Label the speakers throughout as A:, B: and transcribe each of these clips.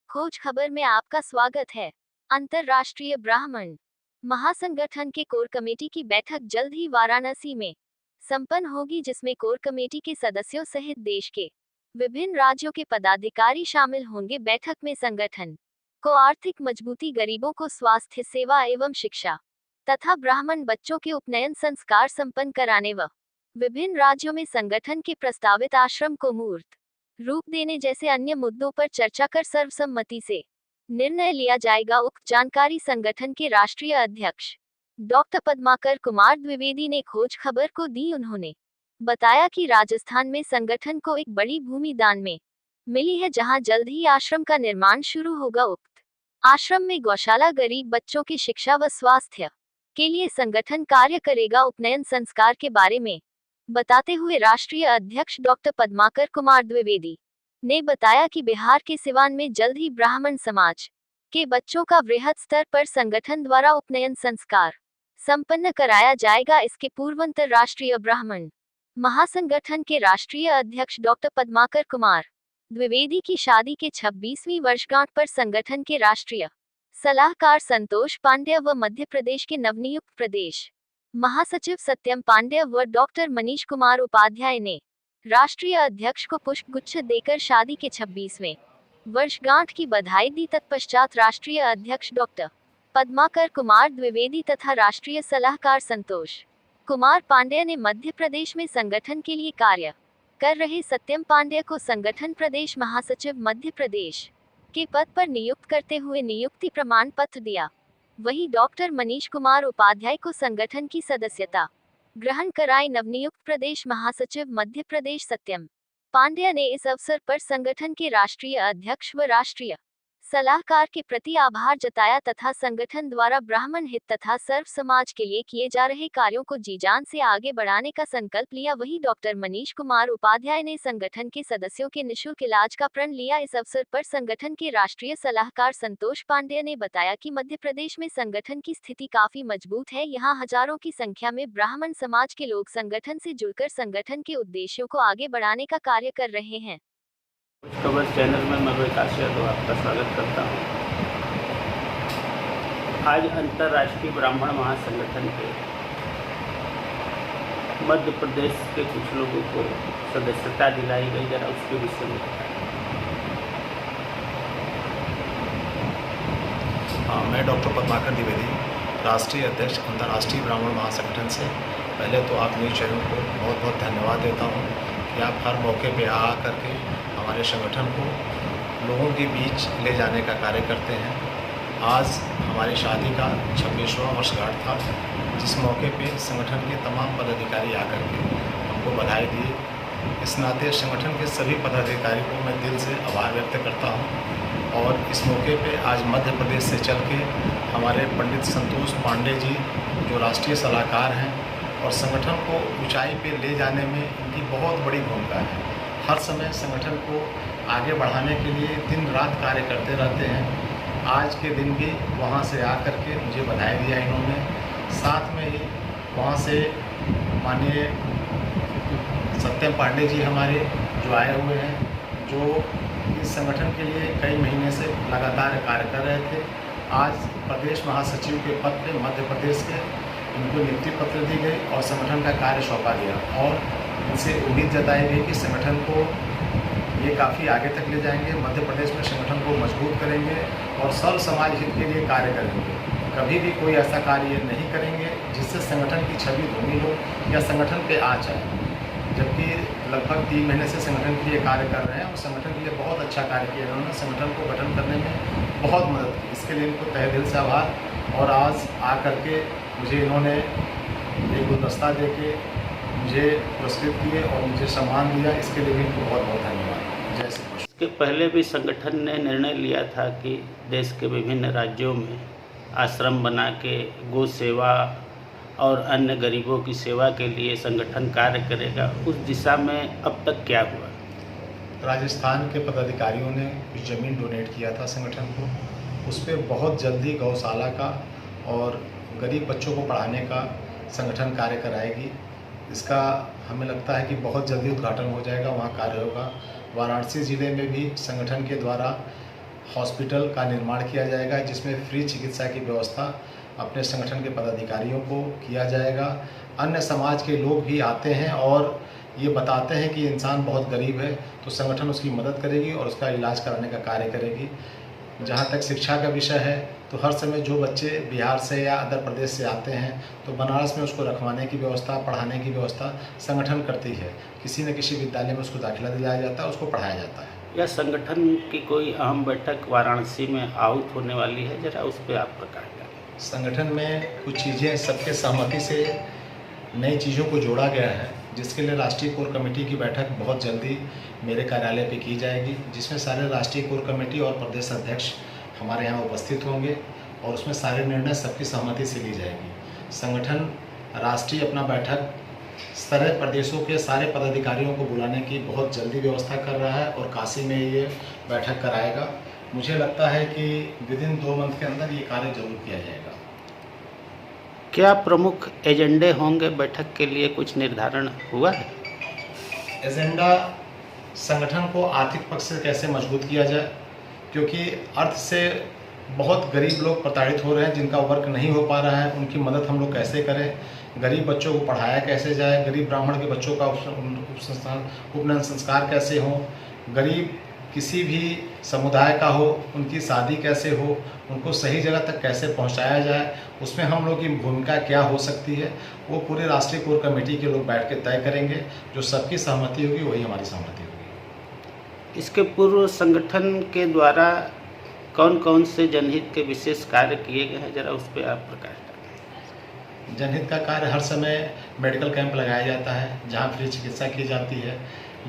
A: खोज खबर में आपका स्वागत है। अंतर्राष्ट्रीय ब्राह्मण महासंगठन के कोर कमेटी की बैठक जल्द ही वाराणसी में संपन्न होगी, जिसमें कोर कमेटी के सदस्यों सहित देश के विभिन्न राज्यों के पदाधिकारी शामिल होंगे। बैठक में संगठन को आर्थिक मजबूती, गरीबों को स्वास्थ्य सेवा एवं शिक्षा तथा ब्राह्मण बच्चों के उपनयन संस्कार संपन्न कराने व विभिन्न राज्यों में संगठन के प्रस्तावित आश्रम को मूर्त रूप देने जैसे अन्य मुद्दों पर चर्चा कर सर्वसम्मति से निर्णय लिया जाएगा। उक्त जानकारी संगठन के राष्ट्रीय अध्यक्ष डॉक्टर पद्माकर कुमार द्विवेदी ने खोज खबर को दी। उन्होंने बताया कि राजस्थान में संगठन को एक बड़ी भूमि दान में मिली है, जहां जल्द ही आश्रम का निर्माण शुरू होगा। उक्त आश्रम में गौशाला, गरीब बच्चों की शिक्षा व स्वास्थ्य के लिए संगठन कार्य करेगा। उपनयन संस्कार के बारे में बताते हुए राष्ट्रीय अध्यक्ष डॉक्टर पद्माकर कुमार द्विवेदी ने बताया कि बिहार के सिवान में जल्द ही ब्राह्मण समाज के बच्चों का वृहद स्तर पर संगठन द्वारा उपनयन संस्कार संपन्न कराया जाएगा। इसके पूर्व अंतर्राष्ट्रीय ब्राह्मण महासंगठन के राष्ट्रीय अध्यक्ष डॉक्टर पद्माकर कुमार द्विवेदी की शादी के 26वीं वर्षगांठ पर संगठन के राष्ट्रीय सलाहकार संतोष पांड्य व मध्य प्रदेश के नवनियुक्त प्रदेश महासचिव सत्यम पांड्य व डॉक्टर मनीष कुमार उपाध्याय ने राष्ट्रीय अध्यक्ष को पुष्प गुच्छ देकर शादी के 26वें वर्षगांठ की बधाई दी। तत्पश्चात राष्ट्रीय अध्यक्ष डॉक्टर पद्माकर कुमार द्विवेदी तथा राष्ट्रीय सलाहकार संतोष कुमार पांड्य ने मध्य प्रदेश में संगठन के लिए कार्य कर रहे सत्यम पांड्य को संगठन प्रदेश महासचिव मध्य प्रदेश के पद पर नियुक्त करते हुए नियुक्ति प्रमाण पत्र दिया। वहीं डॉक्टर मनीष कुमार उपाध्याय को संगठन की सदस्यता ग्रहण कराई। नवनियुक्त प्रदेश महासचिव मध्य प्रदेश सत्यम पांड्य ने इस अवसर पर संगठन के राष्ट्रीय अध्यक्ष व राष्ट्रीय सलाहकार के प्रति आभार जताया तथा संगठन द्वारा ब्राह्मण हित तथा सर्व समाज के लिए किए जा रहे कार्यों को जी जान से आगे बढ़ाने का संकल्प लिया। वहीं डॉक्टर मनीष कुमार उपाध्याय ने संगठन के सदस्यों के निःशुल्क इलाज का प्रण लिया। इस अवसर पर संगठन के राष्ट्रीय सलाहकार संतोष पांड्य ने बताया कि मध्य प्रदेश में संगठन की स्थिति काफी मजबूत है। यहाँ हजारों की संख्या में ब्राह्मण समाज के लोग संगठन से जुड़कर संगठन के उद्देश्यों को आगे बढ़ाने का कार्य कर रहे हैं।
B: खबर चैनल में मैं विकास यादव आपका स्वागत करता हूं। आज अंतर्राष्ट्रीय ब्राह्मण महासंगठन के मध्य प्रदेश के कुछ लोगों को सदस्यता दिलाई गई, जरा उसके विषय में
C: हाँ, मैं डॉक्टर पद्माकर द्विवेदी, राष्ट्रीय अध्यक्ष अंतर्राष्ट्रीय ब्राह्मण महासंगठन से पहले तो आप न्यूज़ चैनल को बहुत बहुत धन्यवाद देता हूँ कि आप हर मौके पे आ करके हमारे संगठन को लोगों के बीच ले जाने का कार्य करते हैं। आज हमारी शादी का 26वां वर्षगांठ था, जिस मौके पे संगठन के तमाम पदाधिकारी आकर के हमको बधाई दिए। इस नाते संगठन के सभी पदाधिकारी को मैं दिल से आभार व्यक्त करता हूं। और इस मौके पे आज मध्य प्रदेश से चल के हमारे पंडित संतोष पांडे जी, जो राष्ट्रीय सलाहकार हैं और संगठन को ऊंचाई पे ले जाने में इनकी बहुत बड़ी भूमिका है। हर समय संगठन को आगे बढ़ाने के लिए दिन रात कार्य करते रहते हैं। आज के दिन भी वहाँ से आकर के मुझे बधाई दिया इन्होंने। साथ में ही वहाँ से माननीय सत्यम पांडे जी हमारे जो आए हुए हैं, जो इस संगठन के लिए कई महीने से लगातार कार्य कर रहे थे। आज प्रदेश महासचिव के पद पे मध्य प्रदेश के इनको नियुक्ति पत्र दी गई और संगठन का कार्य सौंपा गया और इनसे उम्मीद जताई गई कि संगठन को ये काफ़ी आगे तक ले जाएंगे, मध्य प्रदेश में संगठन को मजबूत करेंगे और सर्व समाज हित के लिए कार्य करेंगे। कभी भी कोई ऐसा कार्य नहीं करेंगे जिससे संगठन की छवि धूमिल हो या संगठन पे आ जाए। जबकि लगभग 3 महीने से संगठन के लिए कार्य कर रहे हैं और संगठन के लिए बहुत अच्छा कार्य किया। इन्होंने संगठन को गठन करने में बहुत मदद की, इसके लिए इनको तहे दिल से आभार। और आज आ करके मुझे इन्होंने एक गुलदस्ता दे के मुझे पुरस्कृत किए और मुझे सम्मान दिया, इसके लिए भी इनको बहुत बहुत धन्यवाद। जय श्री कृष्ण।
B: इसके पहले भी संगठन ने निर्णय लिया था कि देश के विभिन्न राज्यों में आश्रम बना के गौ सेवा और अन्य गरीबों की सेवा के लिए संगठन कार्य करेगा। उस दिशा में अब तक क्या हुआ?
C: राजस्थान के पदाधिकारियों ने कुछ ज़मीन डोनेट किया था संगठन को, उस पर बहुत जल्दी गौशाला का और गरीब बच्चों को पढ़ाने का संगठन कार्य कराएगी। इसका हमें लगता है कि बहुत जल्दी उद्घाटन हो जाएगा, वहाँ कार्य होगा। वाराणसी ज़िले में भी संगठन के द्वारा हॉस्पिटल का निर्माण किया जाएगा, जिसमें फ्री चिकित्सा की व्यवस्था अपने संगठन के पदाधिकारियों को किया जाएगा। अन्य समाज के लोग भी आते हैं और ये बताते हैं कि इंसान बहुत गरीब है, तो संगठन उसकी मदद करेगी और उसका इलाज कराने का कार्य करेगी। जहाँ तक शिक्षा का विषय है, तो हर समय जो बच्चे बिहार से या अदर प्रदेश से आते हैं, तो बनारस में उसको रखवाने की व्यवस्था, पढ़ाने की व्यवस्था संगठन करती है। किसी न किसी विद्यालय में उसको दाखिला दिलाया जाता है, उसको पढ़ाया जाता है।
B: या संगठन की कोई अहम बैठक वाराणसी में आहूत होने वाली है, जरा उस पर आप प्रकाश डालें।
C: संगठन में कुछ चीज़ें सबके सहमति से नई चीज़ों को जोड़ा गया है, जिसके लिए राष्ट्रीय कोर कमेटी की बैठक बहुत जल्दी मेरे कार्यालय पे की जाएगी, जिसमें सारे राष्ट्रीय कोर कमेटी और प्रदेश अध्यक्ष हमारे यहाँ उपस्थित होंगे और उसमें सारे निर्णय सबकी सहमति से ली जाएगी। संगठन राष्ट्रीय अपना बैठक सारे प्रदेशों के सारे पदाधिकारियों को बुलाने की बहुत जल्दी व्यवस्था कर रहा है और काशी में ये बैठक कराएगा। मुझे लगता है कि विदिन 2 मंथ के अंदर ये कार्य जरूर किया जाएगा।
B: क्या प्रमुख एजेंडे होंगे बैठक के लिए, कुछ निर्धारण हुआ है?
C: एजेंडा संगठन को आर्थिक पक्ष से कैसे मजबूत किया जाए, क्योंकि अर्थ से बहुत गरीब लोग प्रताड़ित हो रहे हैं, जिनका वर्क नहीं हो पा रहा है, उनकी मदद हम लोग कैसे करें, गरीब बच्चों को पढ़ाया कैसे जाए, गरीब ब्राह्मण के बच्चों का उपनयन संस्कार कैसे हो, गरीब किसी भी समुदाय का हो उनकी शादी कैसे हो, उनको सही जगह तक कैसे पहुंचाया जाए, उसमें हम लोग की भूमिका क्या हो सकती है, वो पूरे राष्ट्रीय कोर कमेटी के लोग बैठ के तय करेंगे। जो सबकी सहमति होगी वही हमारी सहमति होगी।
B: इसके पूर्व संगठन के द्वारा कौन कौन से जनहित के विशेष कार्य किए गए हैं, जरा उस पर आप प्रकाश डालें।
C: जनहित का कार्य हर समय मेडिकल कैंप लगाया जाता है, जहाँ फ्री चिकित्सा की जाती है।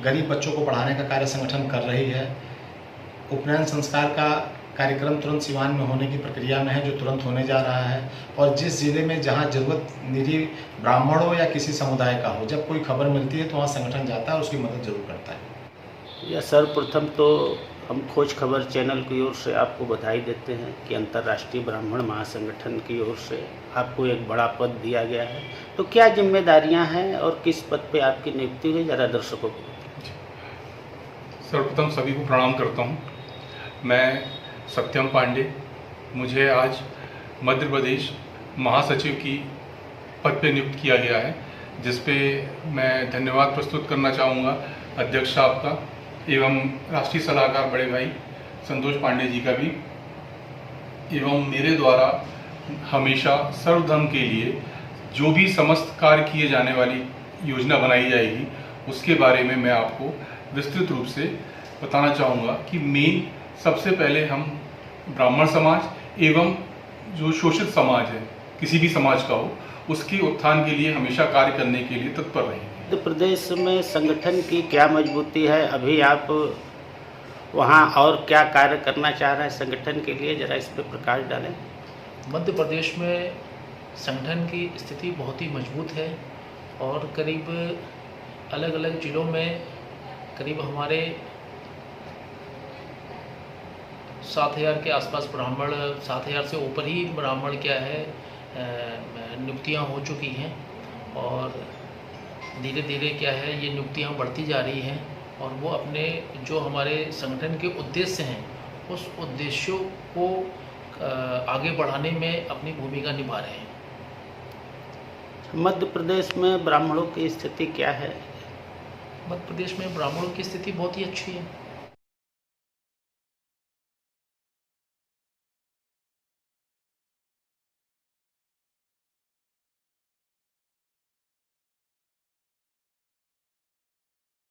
C: गरीब बच्चों को पढ़ाने का कार्य संगठन कर रही है। उपनयन संस्कार का कार्यक्रम तुरंत सिवान में होने की प्रक्रिया में है, जो तुरंत होने जा रहा है। और जिस ज़िले में जहाँ ज़रूरत निरी ब्राह्मण हो या किसी समुदाय का हो, जब कोई खबर मिलती है तो वहाँ संगठन जाता है, उसकी मदद जरूर करता है।
B: या सर्वप्रथम तो हम खोज खबर चैनल की ओर से आपको बधाई देते हैं कि अंतर्राष्ट्रीय ब्राह्मण महासंगठन की ओर से आपको एक बड़ा पद दिया गया है। तो क्या जिम्मेदारियां हैं और किस पद पे आपकी नियुक्ति हुई, ज़रा दर्शकों को।
D: सर्वप्रथम सभी को प्रणाम करता हूं। मैं सत्यम पांडे, मुझे आज मध्य प्रदेश महासचिव की पद पे नियुक्त किया गया है, जिस पे मैं धन्यवाद प्रस्तुत करना चाहूँगा अध्यक्ष साहब का एवं राष्ट्रीय सलाहकार बड़े भाई संतोष पांडे जी का भी। एवं मेरे द्वारा हमेशा सर्वधर्म के लिए जो भी समस्त कार्य किए जाने वाली योजना बनाई जाएगी, उसके बारे में मैं आपको विस्तृत रूप से बताना चाहूँगा कि मेन सबसे पहले हम ब्राह्मण समाज एवं जो शोषित समाज है, किसी भी समाज का हो, उसके उत्थान के लिए हमेशा कार्य करने के लिए तत्पर रहेंगे।
B: मध्य प्रदेश में संगठन की क्या मजबूती है, अभी आप वहाँ और क्या कार्य करना चाह रहे हैं संगठन के लिए, जरा इस पर प्रकाश डालें।
E: मध्य प्रदेश में संगठन की स्थिति बहुत ही मजबूत है और करीब अलग अलग जिलों में करीब हमारे 7,000 के आसपास ब्राह्मण, 7,000 से ऊपर ही ब्राह्मण क्या है नियुक्तियां हो चुकी हैं और धीरे धीरे क्या है ये नियुक्तियां बढ़ती जा रही हैं और वो अपने जो हमारे संगठन के उद्देश्य हैं उस उद्देश्यों को आगे बढ़ाने में अपनी भूमिका निभा रहे हैं।
B: मध्य प्रदेश में ब्राह्मणों की स्थिति क्या है?
E: मध्य प्रदेश में ब्राह्मणों की स्थिति बहुत ही अच्छी है।